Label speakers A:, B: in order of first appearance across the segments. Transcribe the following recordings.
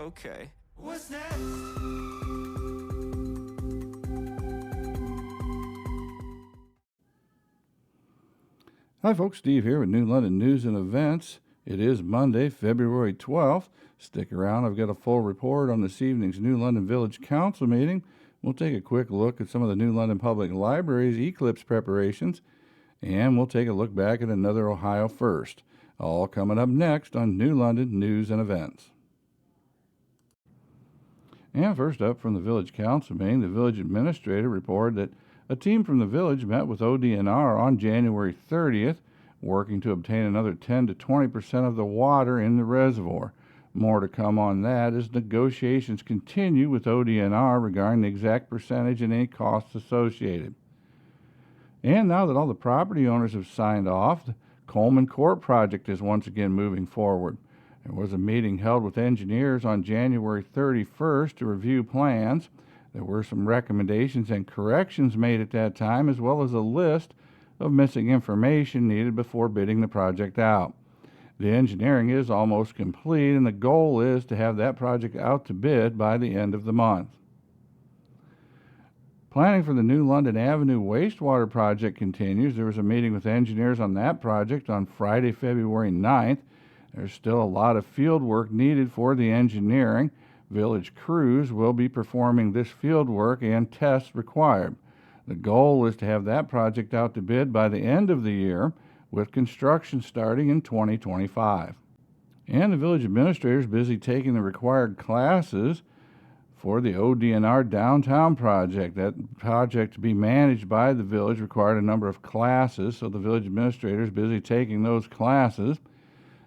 A: Okay. What's next?
B: Hi folks, Steve here with New London News and Events. It is Monday, February 12th. Stick around, I've got a full report on this evening's New London Village Council meeting. We'll take a quick look at some of the New London Public Library's eclipse preparations, and we'll take a look back at another Ohio first. All coming up next on New London News and Events. And first up from the Village Council meeting, the village administrator reported that a team from the village met with ODNR on January 30th, working to obtain another 10 to 20% of the water in the reservoir. More to come on that as negotiations continue with ODNR regarding the exact percentage and any costs associated. And now that all the property owners have signed off, the Coleman Court project is once again moving forward. There was a meeting held with engineers on January 31st to review plans. There were some recommendations and corrections made at that time, as well as a list of missing information needed before bidding the project out. The engineering is almost complete, and the goal is to have that project out to bid by the end of the month. Planning for the New London Avenue wastewater project continues. There was a meeting with engineers on that project on Friday, February 9th. There's still a lot of field work needed for the engineering. Village crews will be performing this field work and tests required. The goal is to have that project out to bid by the end of the year, with construction starting in 2025. And the village administrator is busy taking the required classes for the ODNR downtown project. That project to be managed by the village required a number of classes, so the village administrator is busy taking those classes.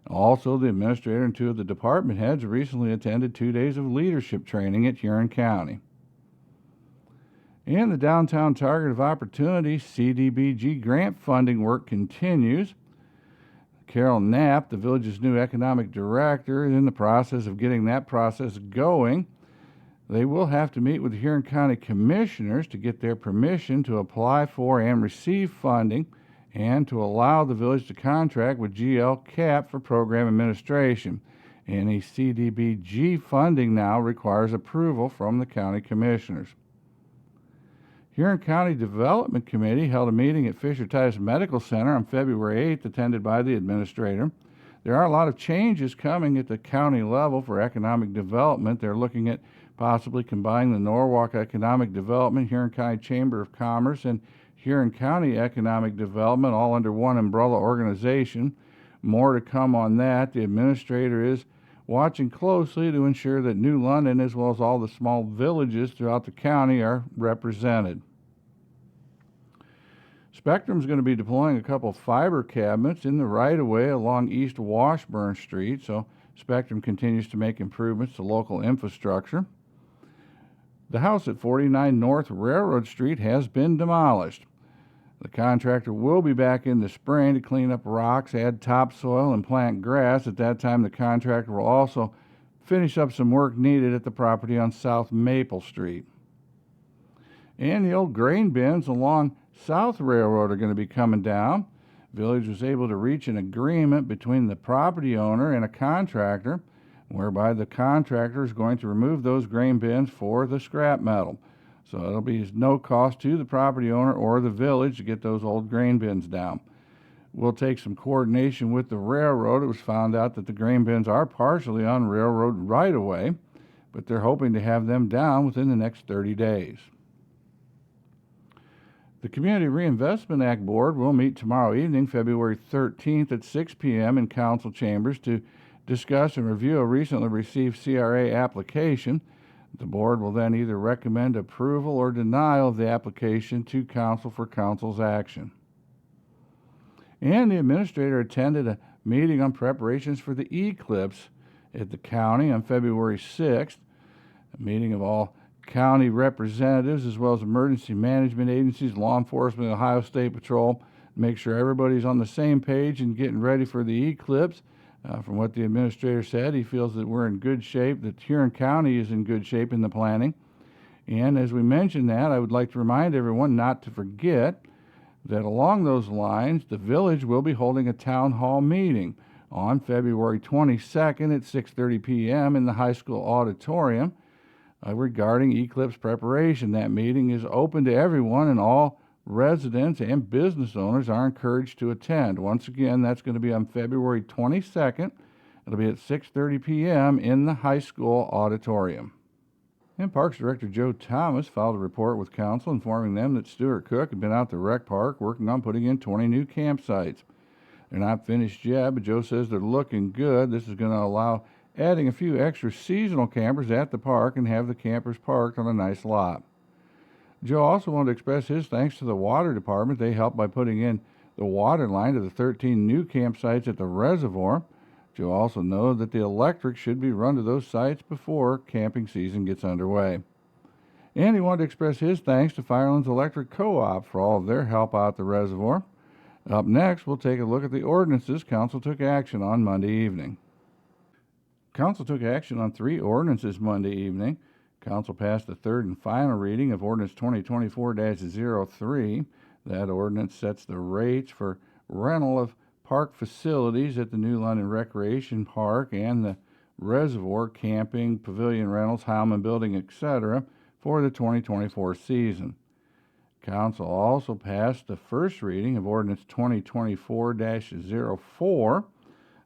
B: Also, the administrator and two of the department heads recently attended 2 days of leadership training at Huron County. And the Downtown Target of Opportunity CDBG grant funding work continues. Carol Knapp, the village's new economic director, is in the process of getting that process going. They will have to meet with the Huron County Commissioners to get their permission to apply for and receive funding, and to allow the village to contract with GL Cap for program administration. Any CDBG funding now requires approval from the county commissioners. Huron County Development Committee held a meeting at Fisher-Titus Medical Center on February 8th, attended by the administrator. There are a lot of changes coming at the county level for economic development. They're looking at possibly combining the Norwalk Economic Development, Huron County Chamber of Commerce, and Huron County Economic Development all under one umbrella organization. More to come on that. The administrator is watching closely to ensure that New London, as well as all the small villages throughout the county, are represented. Spectrum is going to be deploying a couple fiber cabinets in the right-of-way along East Washburn Street, so Spectrum continues to make improvements to local infrastructure. The house at 49 North Railroad Street has been demolished. The contractor will be back in the spring to clean up rocks, add topsoil, and plant grass. At that time, the contractor will also finish up some work needed at the property on South Maple Street. And the old grain bins along South Railroad are going to be coming down. Village was able to reach an agreement between the property owner and a contractor, whereby the contractor is going to remove those grain bins for the scrap metal. So it'll be no cost to the property owner or the village to get those old grain bins down. We'll take some coordination with the railroad. It was found out that the grain bins are partially on railroad right-of-way, but they're hoping to have them down within the next 30 days. The Community Reinvestment Act Board will meet tomorrow evening, February 13th at 6 p.m. in council chambers to discuss and review a recently received CRA application. The board will then either recommend approval or denial of the application to council for council's action. And the administrator attended a meeting on preparations for the eclipse at the county on February 6th, a meeting of all county representatives as well as emergency management agencies, law enforcement, Ohio State Patrol, make sure everybody's on the same page and getting ready for the eclipse. From what the administrator said, he feels that we're in good shape, that Huron County is in good shape in the planning. And as we mentioned that, I would like to remind everyone not to forget that along those lines, the village will be holding a town hall meeting on February 22nd at 6:30 p.m. in the high school auditorium regarding eclipse preparation. That meeting is open to everyone, and all residents and business owners are encouraged to attend. Once again, that's going to be on February 22nd. It'll be at 6:30 p.m. in the high school auditorium. And Parks Director Joe Thomas filed a report with council informing them that Stuart Cook had been out to Rec Park working on putting in 20 new campsites. They're not finished yet, but Joe says they're looking good. This is going to allow adding a few extra seasonal campers at the park and have the campers parked on a nice lot. Joe also wanted to express his thanks to the water department. They helped by putting in the water line to the 13 new campsites at the reservoir. Joe also noted that the electric should be run to those sites before camping season gets underway. And he wanted to express his thanks to Firelands Electric Co-op for all of their help out at the reservoir. Up next, we'll take a look at the ordinances Council took action on Monday evening. Council took action on 3 ordinances Monday evening. Council passed the third and final reading of Ordinance 2024-03. That ordinance sets the rates for rental of park facilities at the New London Recreation Park and the Reservoir Camping, Pavilion Rentals, Heilman Building, etc. for the 2024 season. Council also passed the first reading of Ordinance 2024-04.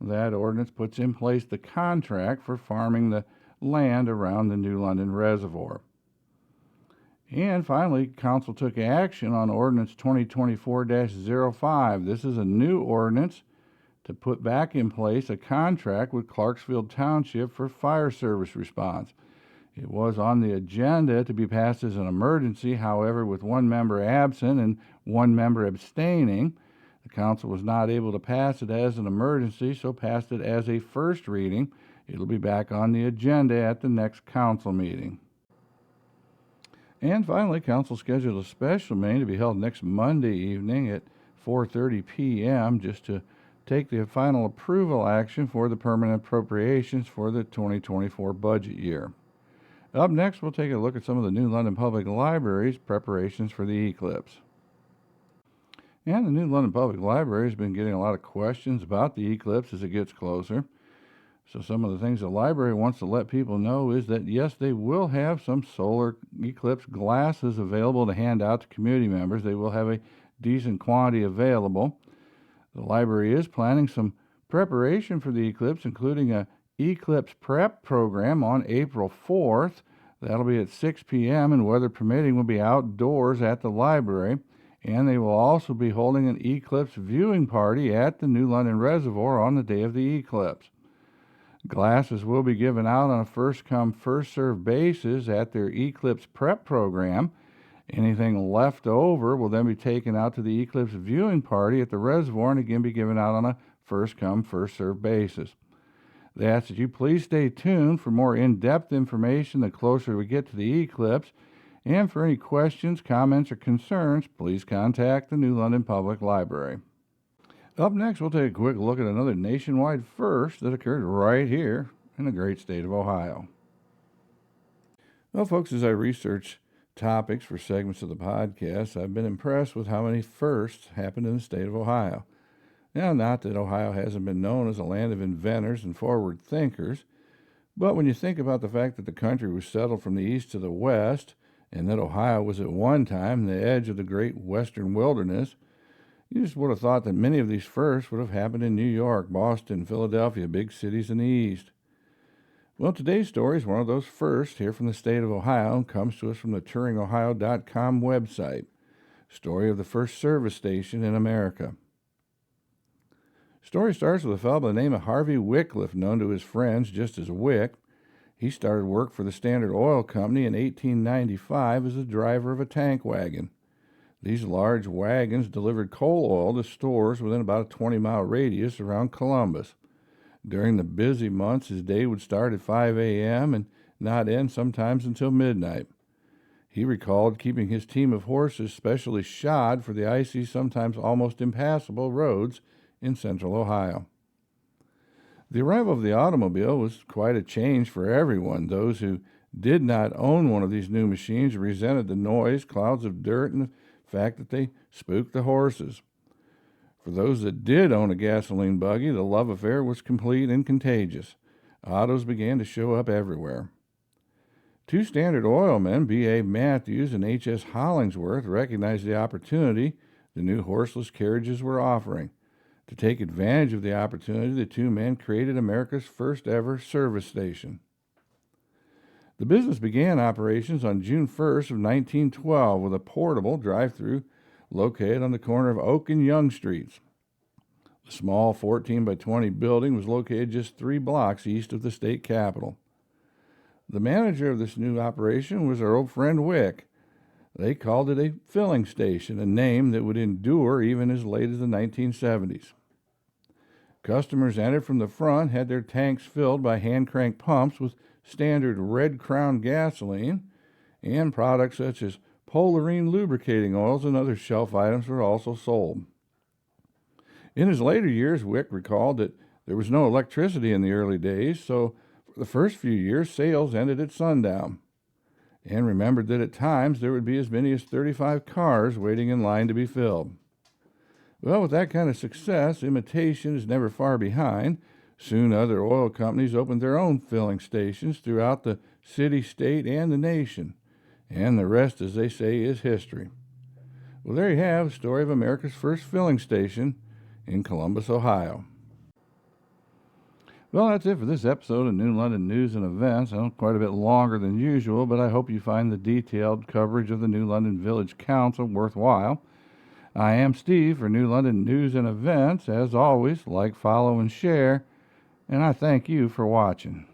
B: That ordinance puts in place the contract for farming the land around the New London Reservoir. And finally, Council took action on Ordinance 2024-05. This is a new ordinance to put back in place a contract with Clarksfield Township for fire service response. It was on the agenda to be passed as an emergency. However, with one member absent and one member abstaining, the Council was not able to pass it as an emergency, so passed it as a first reading. It'll be back on the agenda at the next Council meeting. And finally, Council scheduled a special meeting to be held next Monday evening at 4:30 p.m. just to take the final approval action for the permanent appropriations for the 2024 budget year. Up next, we'll take a look at some of the New London Public Library's preparations for the eclipse. And the New London Public Library has been getting a lot of questions about the eclipse as it gets closer. So some of the things the library wants to let people know is that, yes, they will have some solar eclipse glasses available to hand out to community members. They will have a decent quantity available. The library is planning some preparation for the eclipse, including a eclipse prep program on April 4th. That'll be at 6 p.m. and weather permitting will be outdoors at the library. And they will also be holding an eclipse viewing party at the New London Reservoir on the day of the eclipse. Glasses will be given out on a first-come, first-served basis at their eclipse prep program. Anything left over will then be taken out to the eclipse viewing party at the reservoir and again be given out on a first-come, first-served basis. They ask that you please stay tuned for more in-depth information the closer we get to the eclipse. And for any questions, comments, or concerns, please contact the New London Public Library. Up next, we'll take a quick look at another nationwide first that occurred right here in the great state of Ohio. Well, folks, as I research topics for segments of the podcast, I've been impressed with how many firsts happened in the state of Ohio. Now, not that Ohio hasn't been known as a land of inventors and forward thinkers, but when you think about the fact that the country was settled from the east to the west, and that Ohio was at one time the edge of the great western wilderness, you just would have thought that many of these firsts would have happened in New York, Boston, Philadelphia, big cities in the east. Well, today's story is one of those firsts here from the state of Ohio and comes to us from the TuringOhio.com website. Story of the first service station in America. Story starts with a fellow by the name of Harvey Wycliffe, known to his friends just as Wick. He started work for the Standard Oil Company in 1895 as a driver of a tank wagon. These large wagons delivered coal oil to stores within about a 20-mile radius around Columbus. During the busy months, his day would start at 5 a.m. and not end sometimes until midnight. He recalled keeping his team of horses specially shod for the icy, sometimes almost impassable roads in central Ohio. The arrival of the automobile was quite a change for everyone. Those who did not own one of these new machines resented the noise, clouds of dirt, and the fact that they spooked the horses. For those that did own a gasoline buggy, the love affair was complete and contagious. Autos began to show up everywhere. Two Standard Oil men, B.A. Matthews and H.S. Hollingsworth, recognized the opportunity the new horseless carriages were offering. To take advantage of the opportunity, the two men created America's first ever service station. The business began operations on June 1st of 1912 with a portable drive-through located on the corner of Oak and Young Streets. The small 14 by 20 building was located just 3 blocks east of the state capitol. The manager of this new operation was our old friend Wick. They called it a filling station, a name that would endure even as late as the 1970s. Customers entered from the front had their tanks filled by hand-crank pumps with standard Red Crown gasoline, and products such as Polarine lubricating oils and other shelf items were also sold. In his later years, Wick recalled that there was no electricity in the early days, so for the first few years, sales ended at sundown, and remembered that at times there would be as many as 35 cars waiting in line to be filled. Well, with that kind of success, imitation is never far behind. Soon other oil companies opened their own filling stations throughout the city, state, and the nation. And the rest, as they say, is history. Well, there you have the story of America's first filling station in Columbus, Ohio. Well, that's it for this episode of New London News and Events. Quite a bit longer than usual, but I hope you find the detailed coverage of the New London Village Council worthwhile. I am Steve for New London News and Events. As always, like, follow, and share, and I thank you for watching.